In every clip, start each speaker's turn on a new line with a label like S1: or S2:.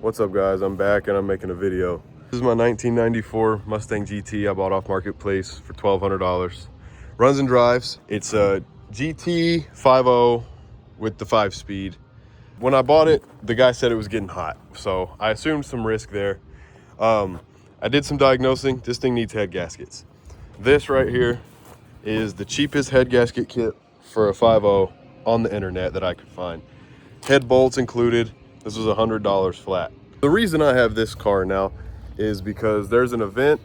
S1: What's up guys, I'm back and I'm making a video. This is my 1994 Mustang GT I bought off Marketplace for $1,200. Runs and drives. It's a GT 5.0 with the 5-speed. When I bought it, the guy said it was getting hot, so I assumed some risk there. I did some diagnosing. This thing needs head gaskets. This right here is the cheapest head gasket kit for a 5.0 on the internet that I could find. Head bolts included. This was $100 flat. The reason I have this car now is because there's an event.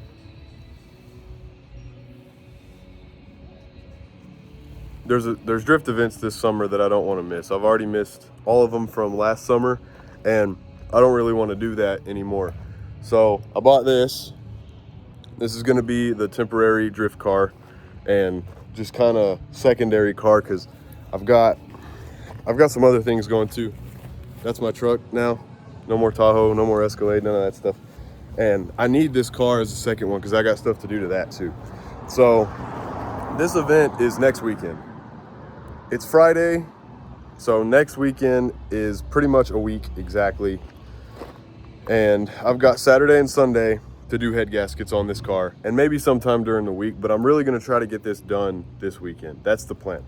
S1: There's drift events this summer that I don't want to miss. I've already missed all of them from last summer, and I don't really want to do that anymore. So I bought this. This is going to be the temporary drift car and just kind of secondary car because I've got some other things going too. That's my truck now. No more Tahoe, no more Escalade, none of that stuff. And I need this car as a second one because I got stuff to do to that too. So this event is next weekend. It's Friday, so next weekend is pretty much a week exactly. And I've got Saturday and Sunday to do head gaskets on this car, and maybe sometime during the week, but I'm really gonna try to get this done this weekend. That's the plan.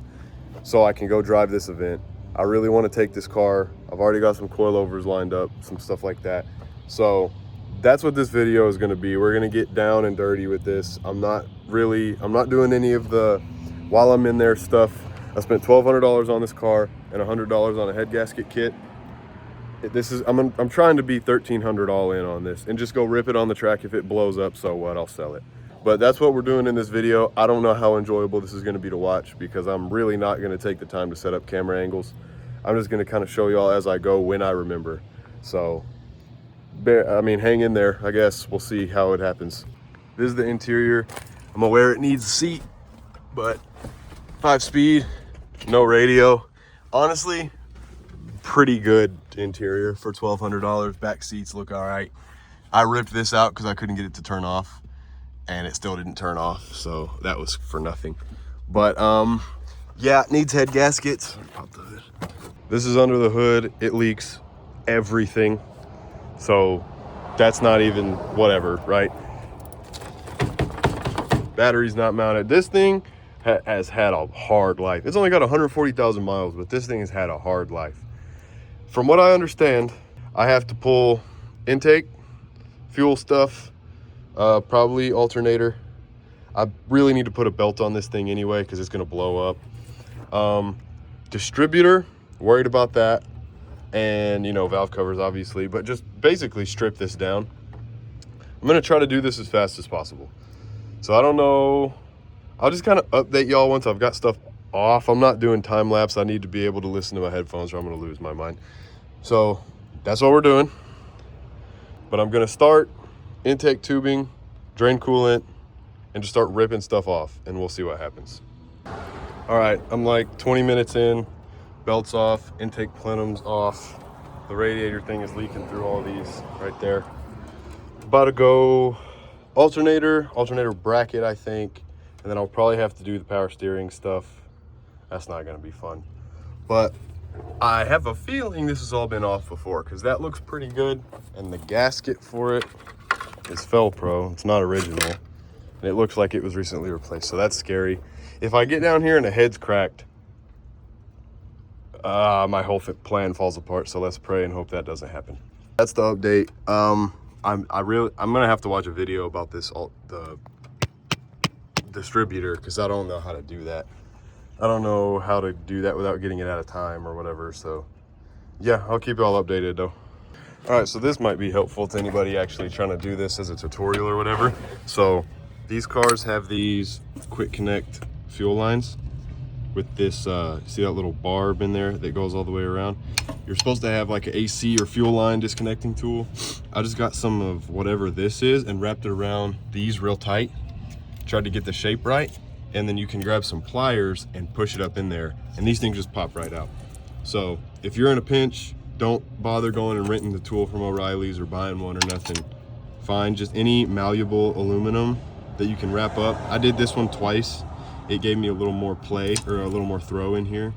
S1: So I can go drive this event. I really want to take this car. I've already got some coilovers lined up, some stuff like that. So that's what this video is going to be. We're going to get down and dirty with this. I'm not doing any of the while I'm in there stuff. I spent $1,200 on this car and $100 on a head gasket kit. I'm trying to be $1,300 all in on this and just go rip it on the track. If it blows up, so what, I'll sell it. But that's what we're doing in this video. I don't know how enjoyable this is going to be to watch because I'm really not going to take the time to set up camera angles. I'm just going to kind of show y'all as I go when I remember. So, hang in there. I guess we'll see how it happens. This is the interior. I'm aware it needs a seat, but 5-speed, no radio. Honestly, pretty good interior for $1,200. Back seats look all right. I ripped this out because I couldn't get it to turn off, and it still didn't turn off, so that was for nothing. But yeah, it needs head gaskets. Pop the hood. This is under the hood. It leaks everything, so that's not even whatever, right? Battery's not mounted. This thing has had a hard life. It's only got 140,000 miles, but this thing has had a hard life. From what I understand, I have to pull intake, fuel stuff, probably alternator. I really need to put a belt on this thing anyway because it's going to blow up. Distributor, worried about that. And, valve covers, obviously. But just basically strip this down. I'm going to try to do this as fast as possible. So I don't know. I'll just kind of update y'all once I've got stuff off. I'm not doing time lapse. I need to be able to listen to my headphones or I'm going to lose my mind. So that's what we're doing. But I'm going to start intake tubing, drain coolant, and just start ripping stuff off, and we'll see what happens. All right, I'm like 20 minutes in, belts off, intake plenums off. The radiator thing is leaking through all these right there. About to go alternator bracket, I think, and then I'll probably have to do the power steering stuff. That's not gonna be fun. But I have a feeling this has all been off before because that looks pretty good, and the gasket for it is Felpro. It's not original, and it looks like it was recently replaced, so that's scary. If I get down here and the head's cracked, my whole plan falls apart, so let's pray and hope that doesn't happen. That's the update. I'm gonna have to watch a video about this the distributor because I don't know how to do that. I don't know how to do that without getting it out of time or whatever, so yeah, I'll keep you all updated though. All right, so this might be helpful to anybody actually trying to do this as a tutorial or whatever. So these cars have these quick connect fuel lines with this, see that little barb in there that goes all the way around? You're supposed to have like an AC or fuel line disconnecting tool. I just got some of whatever this is and wrapped it around these real tight. Tried to get the shape right, and then you can grab some pliers and push it up in there, and these things just pop right out. So if you're in a pinch, don't bother going and renting the tool from O'Reilly's or buying one or nothing. Find just any malleable aluminum that you can wrap up. I did this one twice. It gave me a little more play or a little more throw in here.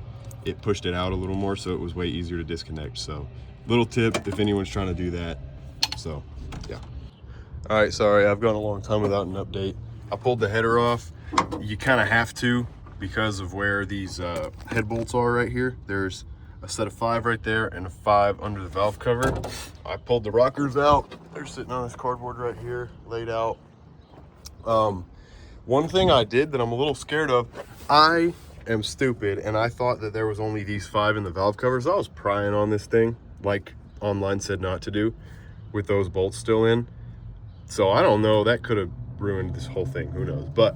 S1: It pushed it out a little more, so it was way easier to disconnect. So Little tip if anyone's trying to do that. So, yeah. All right, sorry, I've gone a long time without an update. I pulled the header off. You kind of have to because of where these head bolts are right here. There's a set of 5 right there and a 5 under the valve cover. I pulled the rockers out. They're sitting on this cardboard right here, laid out. One thing I did that I'm a little scared of, I am stupid and I thought that there was only these 5 in the valve covers. I was prying on this thing like online said not to do with those bolts still in. So I don't know, that could have ruined this whole thing, who knows. But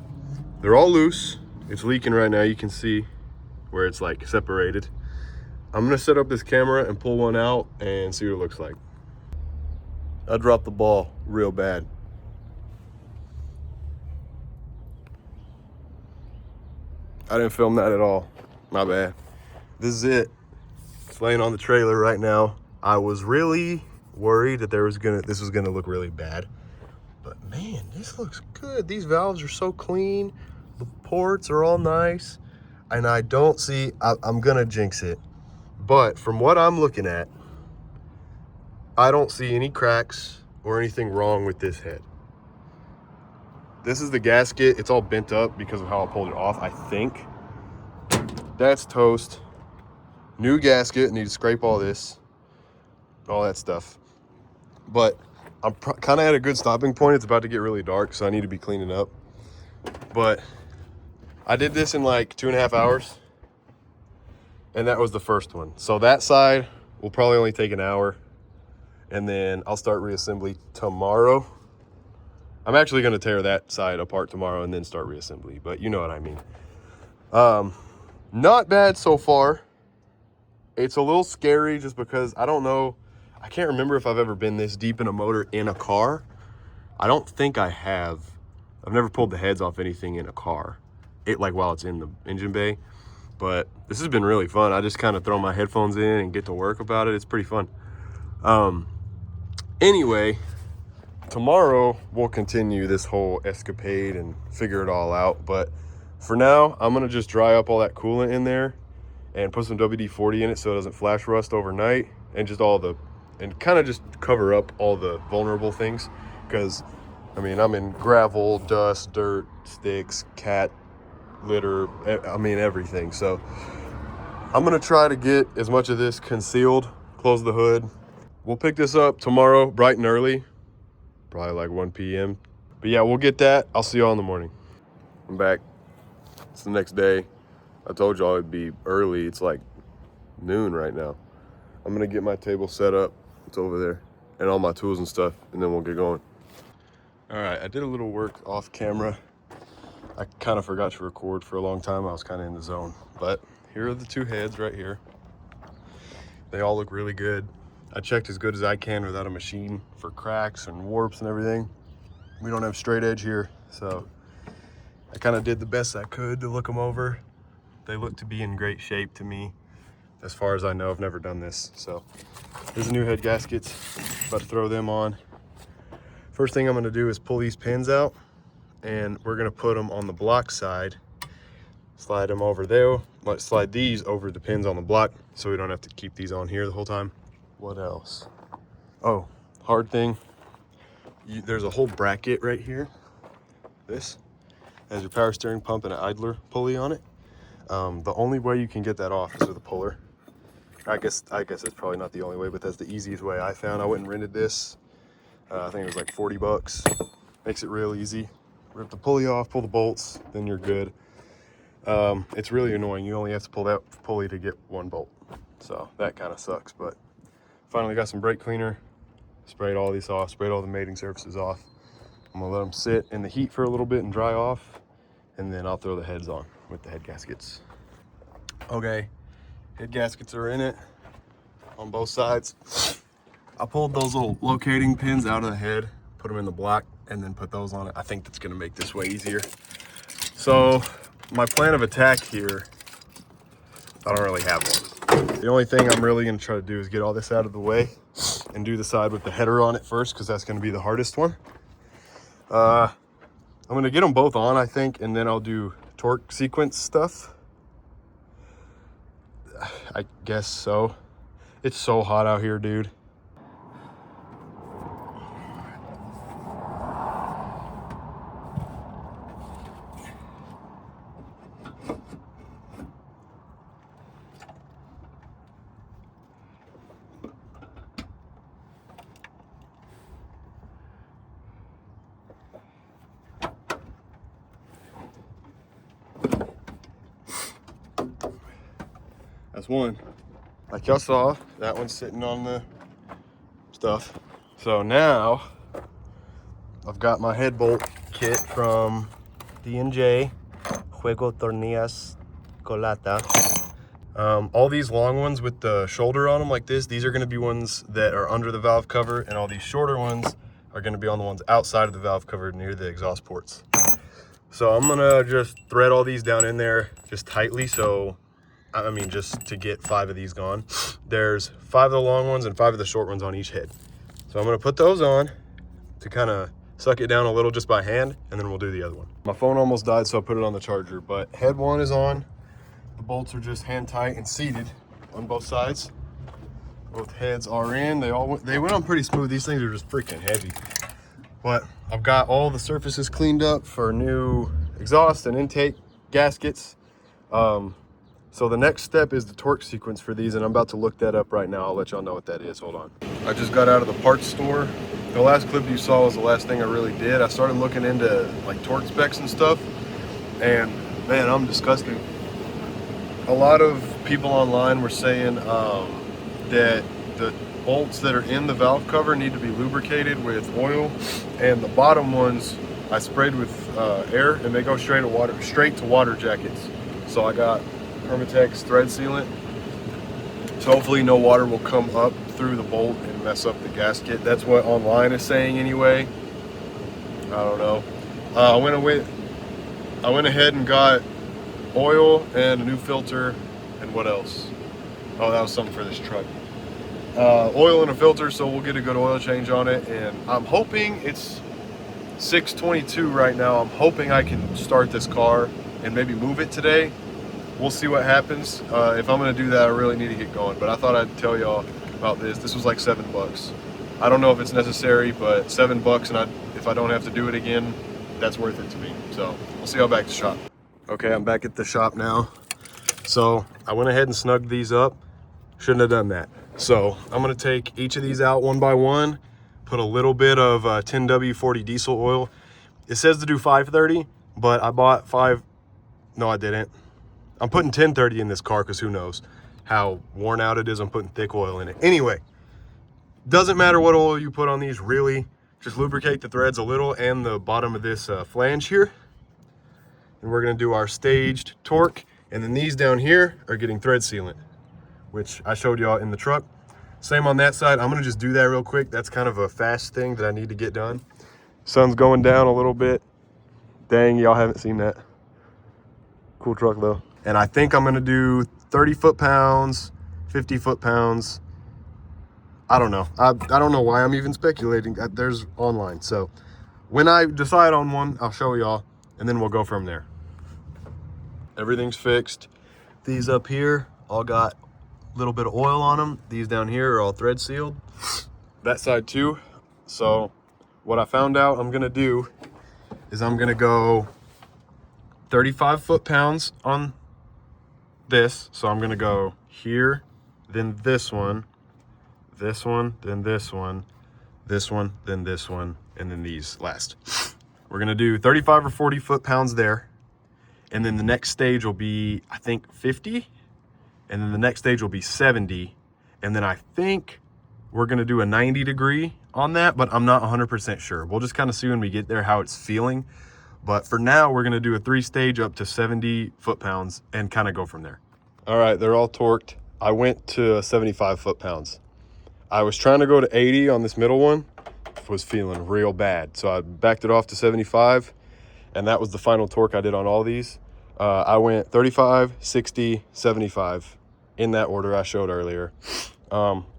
S1: they're all loose. It's leaking right now. You can see where it's like separated. I'm gonna set up this camera and pull one out and see what it looks like. I dropped the ball real bad. I didn't film that at all, my bad. This is it. It's laying on the trailer right now. I was really worried that this was gonna look really bad. But man, this looks good. These valves are so clean. The ports are all nice. And I don't see, I'm gonna jinx it. But from what I'm looking at, I don't see any cracks or anything wrong with this head. This is the gasket. It's all bent up because of how I pulled it off, I think. That's toast. New gasket, need to scrape all this, all that stuff. But I'm kind of at a good stopping point. It's about to get really dark, so I need to be cleaning up. But I did this in like 2.5 hours. And that was the first one. So that side will probably only take an hour. And then I'll start reassembly tomorrow. I'm actually gonna tear that side apart tomorrow and then start reassembly, but you know what I mean. Not bad so far. It's a little scary just because I don't know. I can't remember if I've ever been this deep in a motor in a car. I don't think I have. I've never pulled the heads off anything in a car. Like while it's in the engine bay. But this has been really fun. I just kind of throw my headphones in and get to work about it. It's pretty fun. Anyway, tomorrow we'll continue this whole escapade and figure it all out. But for now, I'm gonna just dry up all that coolant in there and put some WD-40 in it so it doesn't flash rust overnight, and just kind of just cover up all the vulnerable things. Because, I mean, I'm in gravel, dust, dirt, sticks, cat litter, I mean everything. So I'm gonna try to get as much of this concealed, close the hood. We'll pick this up tomorrow bright and early, probably like 1 p.m. But yeah, we'll get that. I'll see y'all in the morning. I'm back. It's the next day. I told y'all it'd be early. It's like noon right now. I'm gonna get my table set up. It's over there, and all my tools and stuff, and then we'll get going. All right, I did a little work off camera. I kind of forgot to record for a long time. I was kind of in the zone. But here are the 2 heads right here. They all look really good. I checked as good as I can without a machine for cracks and warps and everything. We don't have straight edge here, so I kind of did the best I could to look them over. They look to be in great shape to me. As far as I know, I've never done this. So here's the new head gaskets. About to throw them on. First thing I'm gonna do is pull these pins out, and we're gonna put them on the block side. Slide them over there. Let's slide these over the pins on the block so we don't have to keep these on here the whole time. What else? Oh, hard thing. There's a whole bracket right here. This has your power steering pump and an idler pulley on it. The only way you can get that off is with a puller. I guess that's probably not the only way, but that's the easiest way I found. I went and rented this. I think it was like 40 bucks. Makes it real easy. Rip the pulley off, pull the bolts, then you're good. It's really annoying. You only have to pull that pulley to get 1 bolt. So that kind of sucks, but finally got some brake cleaner, sprayed all these off, sprayed all the mating surfaces off. I'm gonna let them sit in the heat for a little bit and dry off, and then I'll throw the heads on with the head gaskets. Okay, head gaskets are in it on both sides. I pulled those little locating pins out of the head, put them in the block, and then put those on it. I think that's gonna make this way easier. So my plan of attack here, I don't really have one. The only thing I'm really gonna try to do is get all this out of the way and do the side with the header on it first, because that's gonna be the hardest one. I'm gonna get them both on, I think, and then I'll do torque sequence stuff. I guess so. It's so hot out here, dude. That's one. Like y'all saw, that one's sitting on the stuff. So now I've got my head bolt kit from D&J, Juego Tornillas Colata. All these long ones with the shoulder on them like this, these are gonna be ones that are under the valve cover, and all these shorter ones are gonna be on the ones outside of the valve cover near the exhaust ports. So I'm gonna just thread all these down in there just tightly, so I mean, just to get 5 of these gone. There's 5 of the long ones and 5 of the short ones on each head. So I'm gonna put those on to kind of suck it down a little just by hand, and then we'll do the other one. My phone almost died, so I put it on the charger, but head 1 is on. The bolts are just hand tight and seated on both sides. Both heads are in. They went on pretty smooth. These things are just freaking heavy. But I've got all the surfaces cleaned up for new exhaust and intake gaskets. So the next step is the torque sequence for these, and I'm about to look that up right now. I'll let y'all know what that is. Hold on. I just got out of the parts store. The last clip you saw was the last thing I really did. I started looking into like torque specs and stuff, and man, I'm disgusted. A lot of people online were saying that the bolts that are in the valve cover need to be lubricated with oil, and the bottom ones I sprayed with air, and they go straight to water jackets. So I got Permatex thread sealant, so hopefully no water will come up through the bolt and mess up the gasket. That's what online is saying anyway. I don't know. I went ahead and got oil and a new filter, and what else? Oh, that was something for this truck. Oil and a filter, so we'll get a good oil change on it, and I'm hoping it's 6:22 right now. I'm hoping I can start this car and maybe move it today. We'll see what happens. If I'm gonna do that, I really need to get going, but I thought I'd tell y'all about this. This was like $7. I don't know if it's necessary, but $7, and if I don't have to do it again, that's worth it to me. So we'll see y'all back at the shop. Okay, I'm back at the shop now. So I went ahead and snugged these up. Shouldn't have done that. So I'm gonna take each of these out one by one, put a little bit of 10W40 diesel oil. It says to do 530, but I bought no, I didn't. I'm putting 1030 in this car because who knows how worn out it is. I'm putting thick oil in it. Anyway, doesn't matter what oil you put on these, really. Just lubricate the threads a little and the bottom of this flange here. And we're gonna do our staged torque. And then these down here are getting thread sealant, which I showed y'all in the truck. Same on that side. I'm gonna just do that real quick. That's kind of a fast thing that I need to get done. Sun's going down a little bit. Dang, y'all haven't seen that. Cool truck though. And I think I'm gonna do 30 foot-pounds, 50 foot-pounds. I don't know. I don't know why I'm even speculating. There's online. So when I decide on one, I'll show y'all, and then we'll go from there. Everything's fixed. These up here all got a little bit of oil on them. These down here are all thread sealed. That side too. So what I found out I'm gonna do is I'm gonna go 35 foot-pounds on this. So I'm gonna go here, then this one, then this one, this one, then this one, and then these last. We're gonna do 35 or 40 foot-pounds there. And then the next stage will be, I think, 50. And then the next stage will be 70. And then I think we're gonna do a 90-degree on that, but I'm not 100% sure. We'll just kind of see when we get there how it's feeling. But for now, we're gonna do a 3-stage up to 70 foot-pounds and kind of go from there. All right, they're all torqued. I went to 75 foot-pounds. I was trying to go to 80 on this middle one. Was feeling real bad. So I backed it off to 75, and that was the final torque I did on all these. I went 35, 60, 75 in that order I showed earlier.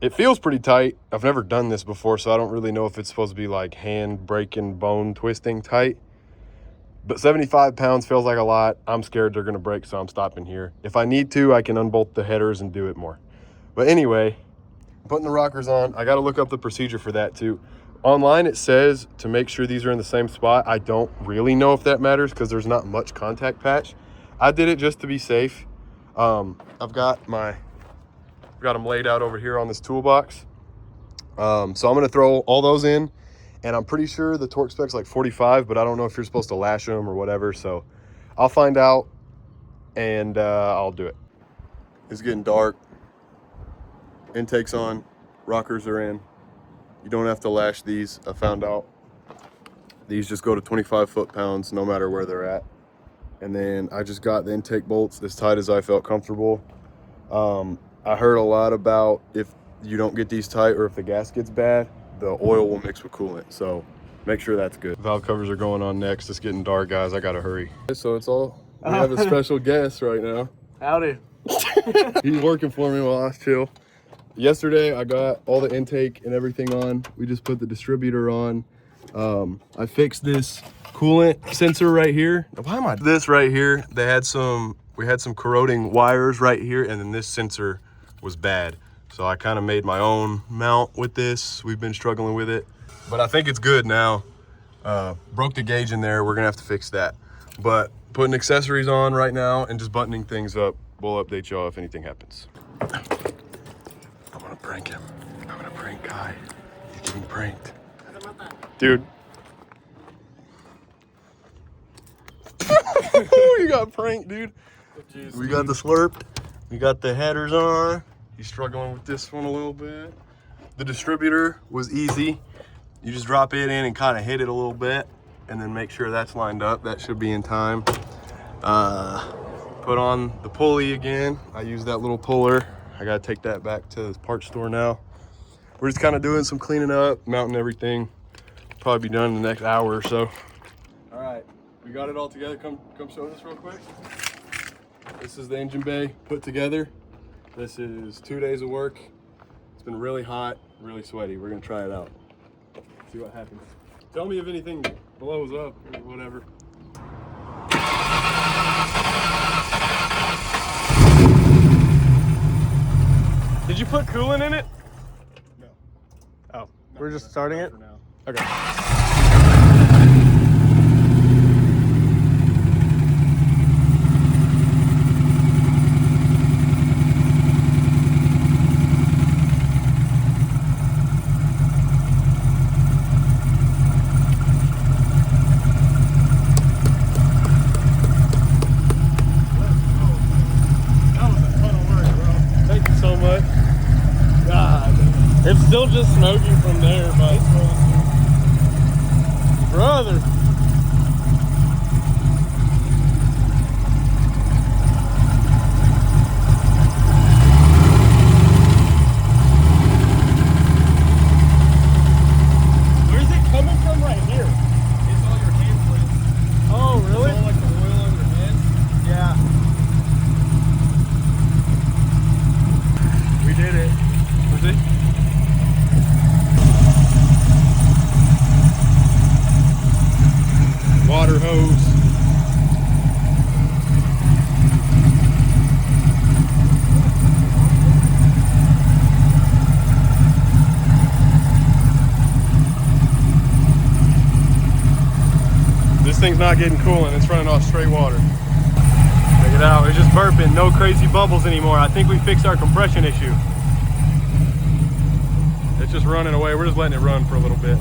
S1: It feels pretty tight. I've never done this before, so I don't really know if it's supposed to be like hand breaking, bone twisting tight. But 75 pounds feels like a lot. I'm scared they're gonna break, so I'm stopping here. If I need to, I can unbolt the headers and do it more. But anyway, putting the rockers on. I got to look up the procedure for that too. Online it says to make sure these are in the same spot. I don't really know if that matters because there's not much contact patch. I did it just to be safe. I've got them laid out over here on this toolbox. So I'm gonna throw all those in, and I'm pretty sure the torque spec's like 45, but I don't know if you're supposed to lash them or whatever. So I'll find out, and I'll do it. It's getting dark. Intake's on, rockers are in. You don't have to lash these. I found out these just go to 25 foot-pounds no matter where they're at. And then I just got the intake bolts as tight as I felt comfortable. I heard a lot about if you don't get these tight or if the gas gets bad, the oil will mix with coolant. So make sure that's good. Valve covers are going on next. It's getting dark, guys. I gotta hurry. So it's all, we have a special guest right now.
S2: Howdy.
S1: He's working for me while I chill. Yesterday, I got all the intake and everything on. We just put the distributor on. I fixed this coolant sensor right here. Why am I? This right here, we had some corroding wires right here, and then this sensor was bad. So I kind of made my own mount with this. We've been struggling with it, but I think it's good now. Broke the gauge in there. We're gonna have to fix that. But putting accessories on right now and just buttoning things up. We'll update y'all if anything happens. I'm gonna prank him. I'm gonna prank Kai. He's getting pranked. Dude. You got pranked, dude. Oh, we got the slurped. We got the headers on. He's struggling with this one a little bit. The distributor was easy. You just drop it in and kind of hit it a little bit and then make sure that's lined up. That should be in time. Put on the pulley again. I use that little puller. I gotta take that back to the parts store now. We're just kind of doing some cleaning up, mounting everything. Probably be done in the next hour or so. All right, we got it all together. Come show this real quick. This is the engine bay put together. This is 2 days of work. It's been really hot, really sweaty. We're gonna try it out. See what happens. Tell me if anything blows up or whatever. Did you put coolant in it? No. Oh, no, we're just starting it? For now. Okay.
S2: It's still just smoking from there, but brother. Where's it coming from right here?
S3: It's all your handprints.
S2: Oh, really?
S3: It's all like the oil on your hands.
S2: Yeah. We did it. Was it?
S1: Water hose. This thing's not getting coolant, it's running off straight water. Check it out, it's just burping, no crazy bubbles anymore. I think we fixed our compression issue. It's just running away, we're just letting it run for a little bit.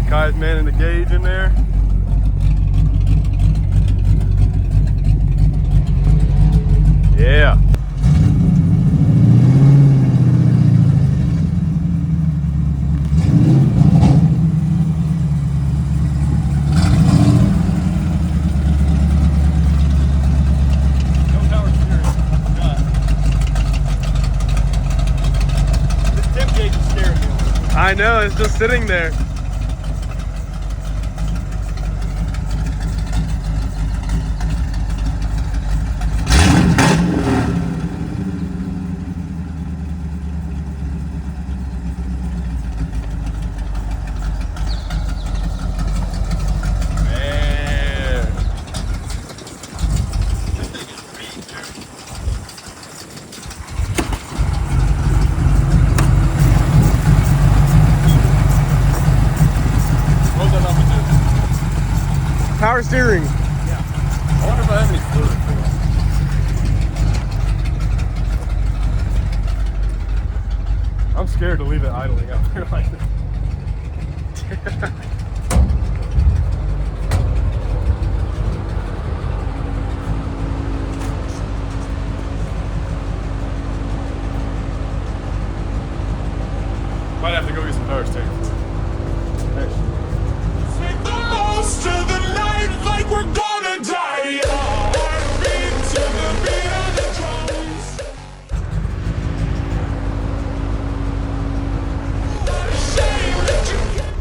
S1: Kai's manning the gauge in there. Yeah.
S3: No power steering. This temp gauge is scaring me a little bit.
S2: I know, it's just sitting there.
S1: steering.
S3: Yeah. I wonder if I have any fluid for it. I'm scared to leave it idling out there like that. Might have to go get some power steering fluid.
S4: Take the most of the night like we're gonna die. Heartbeat to the beat of the drums. What a shame that you can't.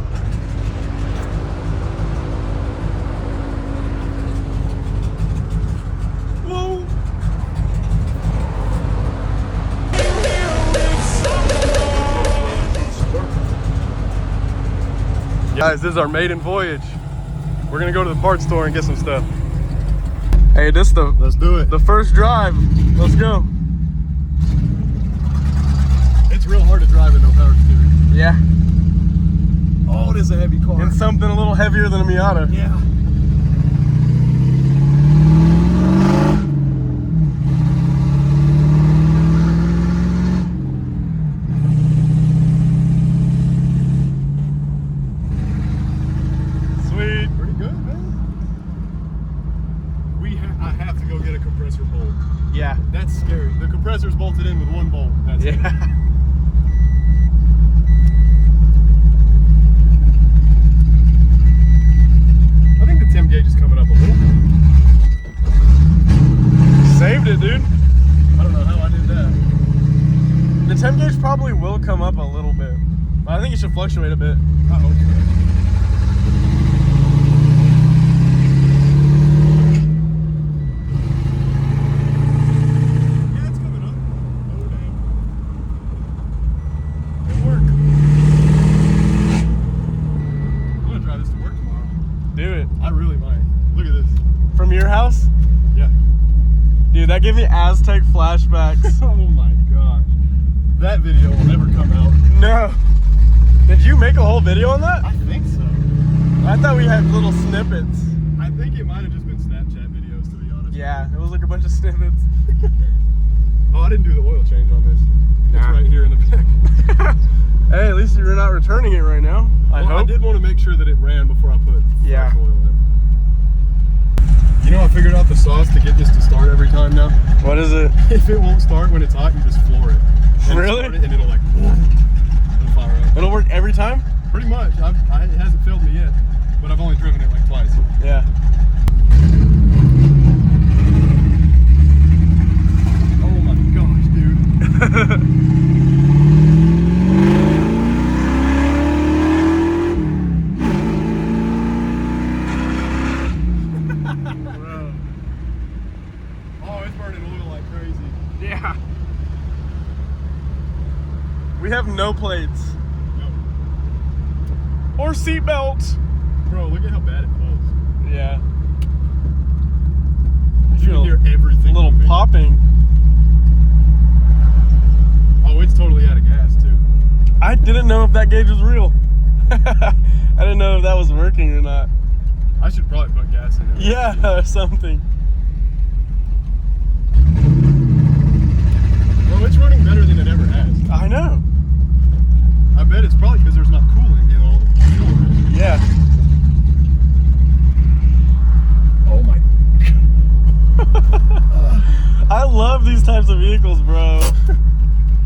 S1: Whoa. Guys, this is our maiden voyage. We're gonna go to the parts store and get some stuff. Hey, let's do it. The first drive. Let's go.
S3: It's real hard to drive with no power steering.
S1: Yeah.
S3: Oh, it is a heavy car.
S1: And something a little heavier than a Miata.
S3: Yeah.
S1: Sweet.
S3: Pretty good, man. I have to go get a compressor bolt.
S1: Yeah.
S3: That's scary. The compressor's bolted in with one bolt. That's it.
S1: Yeah.
S3: I think the Tim gauge is coming up a little.
S1: Saved it, dude.
S3: I don't know how I did that.
S1: The temp gauge probably will come up a little bit. I think it should fluctuate a bit.
S3: I hope so. Yeah, it's coming up. Oh, damn. Good work. I'm gonna drive this to work tomorrow.
S1: Do it.
S3: I really might. Look at this.
S1: From your house?
S3: Yeah.
S1: Dude, that gave me Aztec flashbacks.
S3: Oh my gosh. That video will never come out.
S1: No. Did you make a whole video on that?
S3: I think so.
S1: I thought we had little snippets.
S3: I think it might have just been Snapchat videos, to be honest.
S1: Yeah, it was like a bunch of snippets.
S3: Oh, I didn't do the oil change on this. It's
S1: Nah.
S3: right here in the back.
S1: Hey, at least you're not returning it right now. I
S3: Well, I
S1: hope.
S3: did want to make sure that it ran before I put
S1: Yeah.
S3: fresh oil in. You know, I figured out the sauce to get this to start every time now.
S1: What is it?
S3: If it won't start when it's hot, you just floor it. And
S1: Really?
S3: start it and it'll like, it'll fire up.
S1: It'll work every time?
S3: Pretty much. It hasn't failed me yet, but I've only driven it like twice.
S1: Yeah.
S3: Oh my gosh, dude. Oh, it's burning oil like crazy.
S1: Yeah. We have no plates.
S3: No.
S1: Or seat belts.
S3: Bro, look at how bad it pulls.
S1: Yeah.
S3: You can hear
S1: A
S3: everything.
S1: little
S3: moving.
S1: popping.
S3: Oh, it's totally out of gas too.
S1: I didn't know if that gauge was real. I didn't know if that was working or not.
S3: I should probably put gas in it.
S1: Yeah, or something.
S3: Bro, it's running better than it ever has.
S1: I know.
S3: I bet it's probably because there's not coolant in all the fuel.
S1: Yeah.
S3: Oh my.
S1: I love these types of vehicles, bro.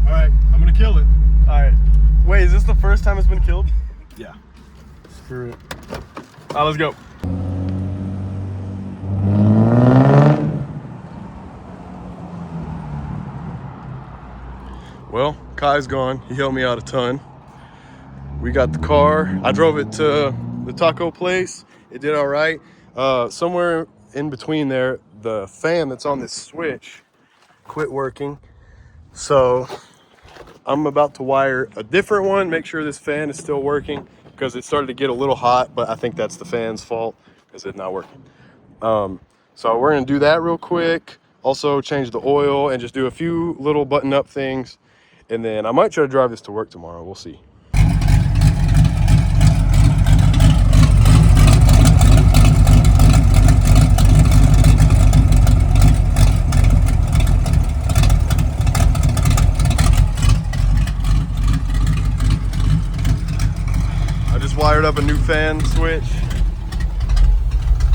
S3: Alright, I'm gonna kill it.
S1: Alright. Wait, is this the first time it's been killed?
S3: Yeah.
S1: Screw it. Alright, let's go. Well, Kai's gone. He helped me out a ton. We got the car. I drove it to the taco place. It did all right. Somewhere in between there, the fan that's on this switch quit working. So I'm about to wire a different one, make sure this fan is still working because it started to get a little hot, but I think that's the fan's fault because it's not working. So we're gonna do that real quick. Also change the oil and just do a few little button up things. And then I might try to drive this to work tomorrow. We'll see. just wired up a new fan switch.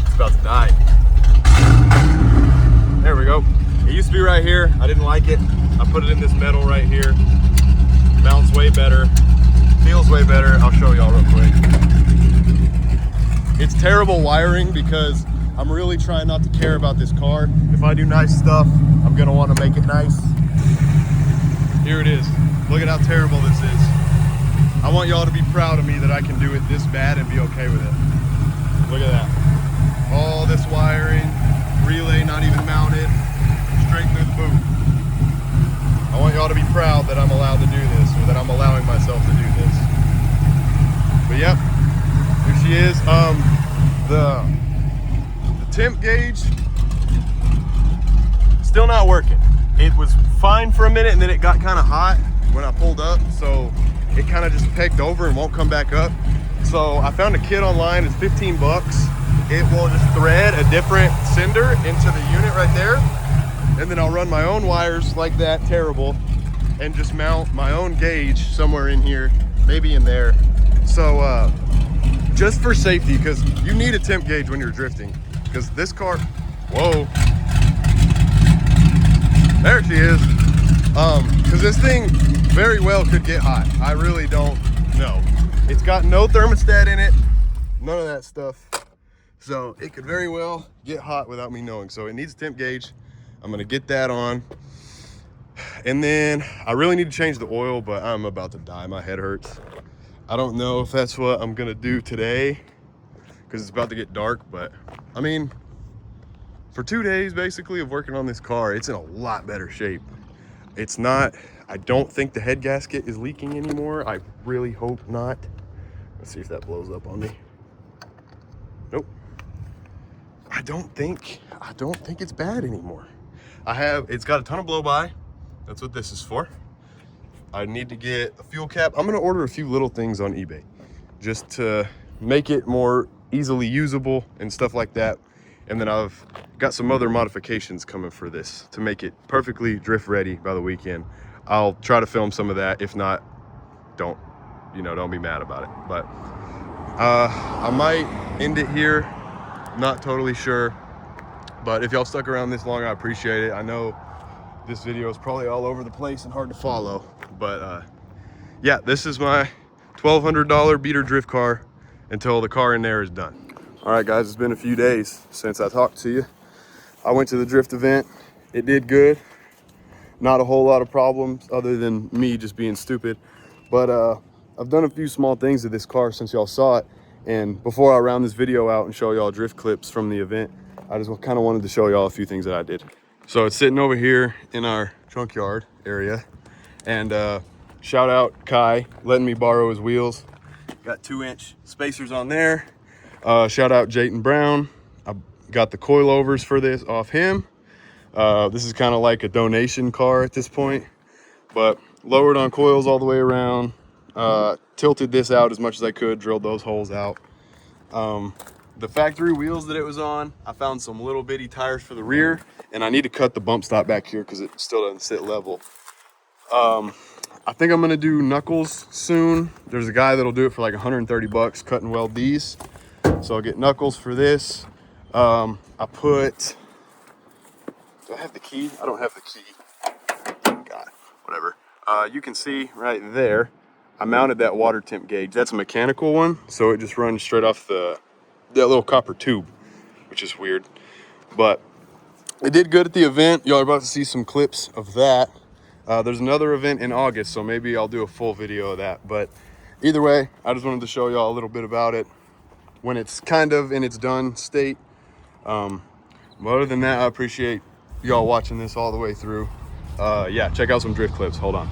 S1: It's about to die. There we go. It used to be right here. I didn't like it. I put it in this metal right here. Mounts way better. Feels way better. I'll show y'all real quick. It's terrible wiring because I'm really trying not to care about this car. If I do nice stuff, I'm gonna want to make it nice. Here it is. Look at how terrible this is. I want y'all to be proud of me that I can do it this bad and be okay with it. Look at that. All this wiring, relay not even mounted, straight through the boot. I want y'all to be proud that I'm allowed to do this, or that I'm allowing myself to do this. But yep, here she is. The temp gauge, still not working. It was fine for a minute and then it got kind of hot when I pulled up, so it kind of just pegged over and won't come back up. So I found a kit online, it's 15 bucks. It will just thread a different sender into the unit right there. And then I'll run my own wires like that, terrible, and just mount my own gauge somewhere in here, maybe in there. So just for safety, because you need a temp gauge when you're drifting, because this car, whoa, there she is. Because this thing very well could get hot. I really don't know. It's got no thermostat in it, none of that stuff. So it could very well get hot without me knowing. So it needs a temp gauge. I'm gonna get that on. And then I really need to change the oil, but I'm about to die. My head hurts. I don't know if that's what I'm gonna do today because it's about to get dark, but I mean, for 2 days basically of working on this car, it's in a lot better shape. It's not, I don't think the head gasket is leaking anymore. I really hope not. Let's see if that blows up on me. Nope. I don't think it's bad anymore. It's got a ton of blow by. That's what this is for. I need to get a fuel cap. I'm gonna order a few little things on eBay just to make it more easily usable and stuff like that. And then I've got some other modifications coming for this to make it perfectly drift ready by the weekend. I'll try to film some of that. If not, don't be mad about it. But I might end it here. Not totally sure. But if y'all stuck around this long, I appreciate it. I know this video is probably all over the place and hard to follow, but yeah, this is my $1,200 beater drift car until the car in there is done. All right, guys, it's been a few days since I talked to you. I went to the drift event. It did good. Not a whole lot of problems other than me just being stupid, but I've done a few small things to this car since y'all saw it. And before I round this video out and show y'all drift clips from the event, I just kind of wanted to show y'all a few things that I did. So it's sitting over here in our junkyard area, and shout out Kai letting me borrow his wheels. Got 2-inch spacers on there. Shout out Jayton Brown. I got the coilovers for this off him. This is kind of like a donation car at this point, but lowered on coils all the way around. Tilted this out as much as I could, drilled those holes out. The factory wheels that it was on, I found some little bitty tires for the rear, and I need to cut the bump stop back here because it still doesn't sit level. I think I'm gonna do knuckles soon. There's a guy that'll do it for like 130 bucks, cut and weld these. So I'll get knuckles for this. I put, do I have the key? I don't have the key. God, whatever. You can see right there, I mounted that water temp gauge. That's a mechanical one, so it just runs straight off that little copper tube, which is weird. But it did good at the event. Y'all are about to see some clips of that. There's another event in August, so maybe I'll do a full video of that. But either way, I just wanted to show y'all a little bit about it when it's kind of in its done state. But other than that, I appreciate y'all watching this all the way through. Yeah, check out some drift clips. Hold on.